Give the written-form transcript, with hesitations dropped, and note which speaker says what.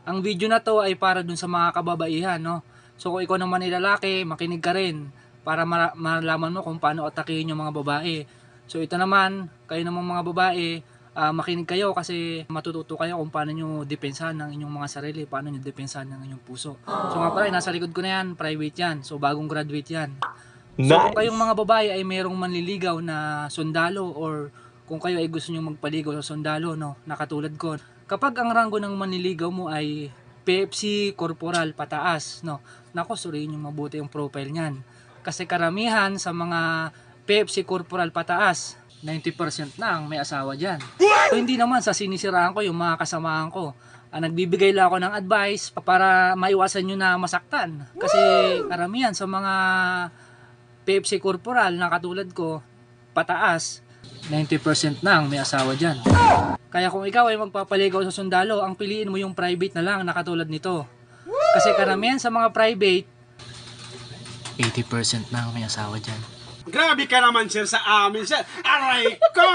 Speaker 1: Ang video na to ay para dun sa mga kababaihan, no? So kung ikaw naman ay lalaki, makinig ka rin para malaman mo kung paano atakihin yung mga babae. So ito naman, kayo namang mga babae, makinig kayo kasi matututo kayo kung paano nyo depensahan ng inyong mga sarili, paano nyo depensahan ng inyong puso. So nga pala, nasa likod ko na yan, private yan. So bagong graduate yan. So kung kayong mga babae ay mayroong manliligaw na sundalo or kung kayo ay gusto nyo magpaligaw sa sundalo, no, na katulad ko, kapag ang ranggo ng manliligaw mo ay PFC Corporal pataas, no, nako, suriin yung mabuti yung profile niyan. Kasi karamihan sa mga PFC Corporal pataas, 90% na ang may asawa dyan. So hindi naman sa sinisiraan ko yung mga kasamahan ko. Nagbibigay lang ako ng advice para maiwasan nyo na masaktan. Kasi karamihan sa mga PFC Corporal na katulad ko, pataas, 90% na ang may asawa dyan. Kaya kung ikaw ay magpapaligaw sa sundalo, ang piliin mo yung private na lang na katulad nito. Kasi karamihan sa mga private, 80% na ang may asawa dyan.
Speaker 2: Grabe ka naman, sir, sa amin, sir. Aray ko!